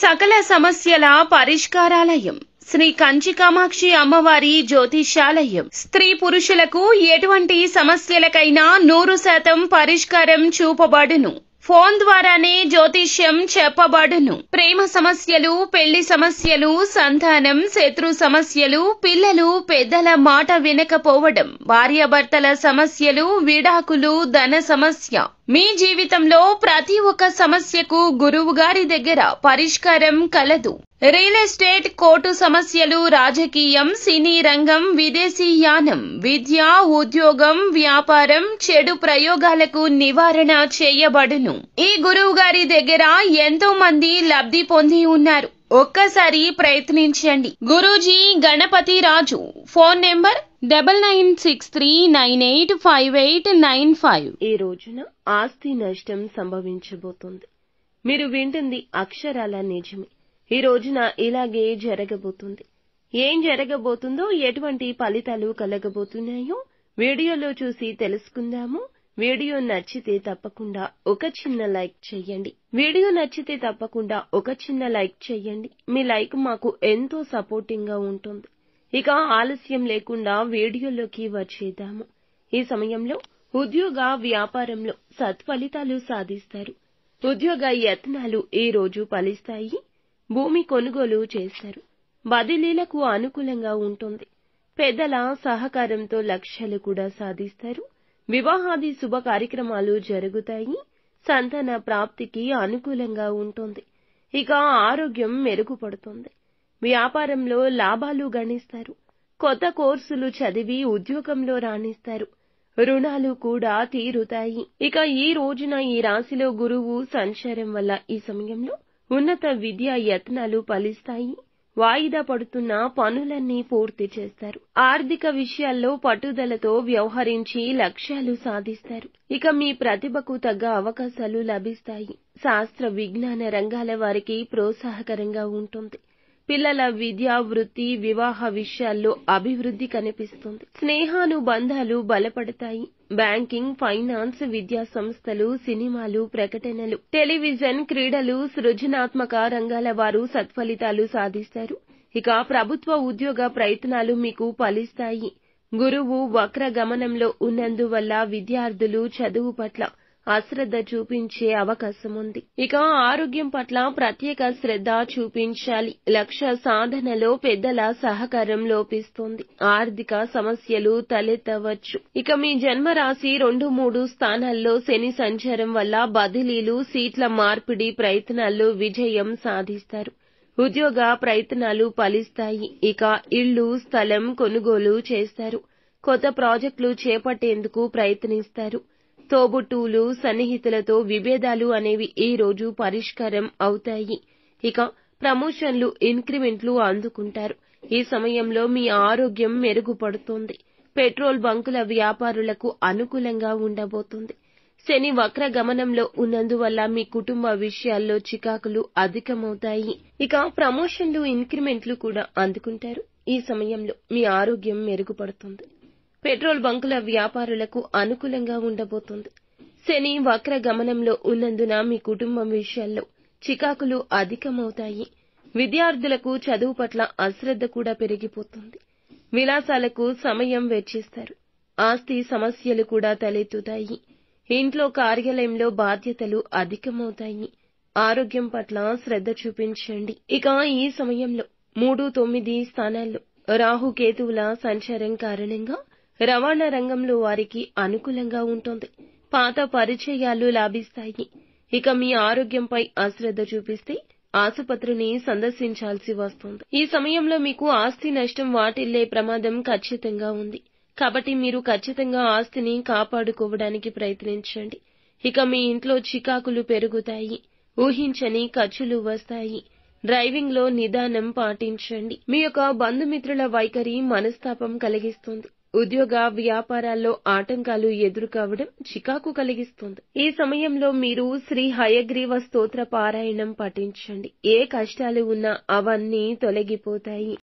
సకల సమస్యల పరిష్కారాలయం శ్రీ కంచి కామాక్షి అమ్మవారి జ్యోతిషాలయం. స్త్రీ పురుషులకు ఎటువంటి సమస్యలకైనా 100% పరిష్కారం చూపబడును. ఫోన్ ద్వారానే జ్యోతిష్యం చెప్పబడును. ప్రేమ సమస్యలు, పెళ్లి సమస్యలు, సంతానం, శత్రు సమస్యలు, పిల్లలు పెద్దల మాట వినకపోవడం, భార్యాభర్తల సమస్యలు, విడాకులు, ధన సమస్య. మీ జీవితంలో ప్రతి ఒక్క సమస్యకు గురువు గారి దగ్గర పరిష్కారం కలదు. రియల్ ఎస్టేట్, కోర్టు సమస్యలు, రాజకీయం, సినీ రంగం, విదేశీయానం, విద్య, ఉద్యోగం, వ్యాపారం, చెడు ప్రయోగాలకు నివారణ చేయబడును. ఈ గురువు గారి దగ్గర ఎంతో మంది లబ్ధి పొంది ఉన్నారు. ఒక్కసారి ప్రయత్నించండి. గురూజీ గణపతి రాజు. Phone number 9963985895. ఈ రోజున ఆస్తి నష్టం సంభవించబోతోంది. మీరు వింటుంది అక్షరాల నిజమే. ఈ రోజున ఇలాగే జరగబోతుంది. ఏం జరగబోతుందో, ఎటువంటి ఫలితాలు కలగబోతున్నాయో వీడియోలో చూసి తెలుసుకుందాము. వీడియో నచ్చితే తప్పకుండా ఒక చిన్న లైక్ చేయండి. మీ లైక్ మాకు ఎంతో సపోర్టింగ్ గా ఉంటుంది. ఇక ఆలస్యం లేకుండా వీడియోలోకి వచ్చేద్దాము. ఈ సమయంలో ఉద్యోగ, వ్యాపారంలో సత్ఫలితాలు సాధిస్తారు. ఉద్యోగ యత్నాలు ఈ రోజు ఫలిస్తాయి. భూమి కొనుగోలు చేస్తారు. బదిలీలకు అనుకూలంగా ఉంటుంది. పెద్దల సహకారంతో లక్ష్యాలు కూడా సాధిస్తారు. వివాహాది శుభ కార్యక్రమాలు జరుగుతాయి. సంతాన ప్రాప్తికి అనుకూలంగా ఉంటుంది. ఇక ఆరోగ్యం మెరుగుపడుతుంది. వ్యాపారంలో లాభాలు గణిస్తారు. కొత్త కోర్సులు చదివి ఉద్యోగంలో రాణిస్తారు. రుణాలు కూడా తీరుతాయి. ఇక ఈ రోజున ఈ రాశిలో గురువు సంచారం వల్ల ఈ సమయంలో ఉన్నత విద్యా యత్నాలు ఫలిస్తాయి. వాయిదా పడుతున్న పనులన్నీ పూర్తి చేస్తారు. ఆర్థిక విషయాల్లో పట్టుదలతో వ్యవహరించి లక్ష్యాలు సాధిస్తారు. ఇక మీ ప్రతిభకు తగ్గ అవకాశాలు లభిస్తాయి. శాస్త్ర విజ్ఞాన రంగాల వారికి ప్రోత్సాహకరంగా ఉంటుంది. పిల్లల విద్యా, వృత్తి, వివాహ విషయాల్లో అభివృద్ధి కనిపిస్తుంది. స్నేహానుబంధాలు బలపడతాయి. బ్యాంకింగ్, ఫైనాన్స్, విద్యా సంస్థలు, సినిమాలు, ప్రకటనలు, టెలివిజన్, క్రీడలు, సృజనాత్మక రంగాల వారు సత్ఫలితాలు సాధిస్తారు. ఇక ప్రభుత్వ ఉద్యోగ ప్రయత్నాలు మీకు ఫలిస్తాయి. గురువు వక్ర గమనంలో ఉన్నందువల్ల విద్యార్థులు చదువు పట్ల అశ్రద్ధ చూపించే అవకాశం ఉంది. ఇక ఆరోగ్యం పట్ల ప్రత్యేక శ్రద్ధ చూపించాలి. లక్ష్య సాధనలో పెద్దల సహకారం లోపిస్తుంది. ఆర్థిక సమస్యలు తలెత్తవచ్చు. ఇక మీ జన్మరాశి 2, 3 స్థానాల్లో శని సంచారం వల్ల బదిలీలు, సీట్ల మార్పిడి ప్రయత్నాల్లో విజయం సాధిస్తారు. ఉద్యోగ ప్రయత్నాలు ఫలిస్తాయి. ఇక ఇళ్లు, స్థలం కొనుగోలు చేస్తారు. కొత్త ప్రాజెక్టులు చేపట్టేందుకు ప్రయత్నిస్తారు. తోబుట్టువులు, సన్నిహితులతో విభేదాలు అనేవి ఈ రోజు పరిష్కారం అవుతాయి. ఇక ప్రమోషన్లు, ఇంక్రిమెంట్లు అందుకుంటారు. ఈ సమయంలో మీ ఆరోగ్యం మెరుగుపడుతుంది. పెట్రోల్ బంకుల వ్యాపారులకు అనుకూలంగా ఉండబోతుంది. శని వక్ర గమనంలో ఉన్నందువల్ల మీ కుటుంబ విషయాల్లో చికాకులు అధికమవుతాయి. ఇక ప్రమోషన్లు, ఇంక్రిమెంట్లు కూడా అందుకుంటారు. ఈ సమయంలో మీ ఆరోగ్యం మెరుగుపడుతుంది. పెట్రోల్ బంకుల వ్యాపారులకు అనుకూలంగా ఉండబోతుంది. శని వక్ర గమనంలో ఉన్నందున మీ కుటుంబం విషయాల్లో చికాకులు అధికమవుతాయి. విద్యార్థులకు చదువు పట్ల అశ్రద్ధ కూడా పెరిగిపోతుంది. విలాసాలకు సమయం వెచ్చిస్తారు. ఆస్తి సమస్యలు కూడా తలెత్తుతాయి. ఇంట్లో, కార్యాలయంలో బాధ్యతలు అధికమవుతాయి. ఆరోగ్యం పట్ల శ్రద్ధ చూపించండి. ఇక ఈ సమయంలో 3, 9 స్థానాల్లో రాహుకేతువుల సంచారం కారణంగా రవాణా రంగంలో వారికి అనుకూలంగా ఉంటుంది. పాత పరిచయాలు లాభిస్తాయి. ఇక మీ ఆరోగ్యంపై అశ్రద్ధ చూపిస్తే ఆసుపత్రిని సందర్శించాల్సి వస్తుంది. ఈ సమయంలో మీకు ఆస్తి నష్టం వాటిల్లే ప్రమాదం ఖచ్చితంగా ఉంది. కాబట్టి మీరు ఖచ్చితంగా ఆస్తిని కాపాడుకోవడానికి ప్రయత్నించండి. ఇక మీ ఇంట్లో చికాకులు పెరుగుతాయి. ఊహించని ఖర్చులు వస్తాయి. డ్రైవింగ్ లో నిదానం పాటించండి. మీ యొక్క బంధుమిత్రుల వైఖరి మనస్తాపం కలిగిస్తుంది. ఉద్యోగ, వ్యాపారాల్లో ఆటంకాలు ఎదురుకావడం చికాకు కలిగిస్తుంది. ఈ సమయంలో మీరు శ్రీ హయగ్రీవ స్తోత్ర పారాయణం పఠించండి. ఏ కష్టాలు ఉన్నా అవన్నీ తొలగిపోతాయి.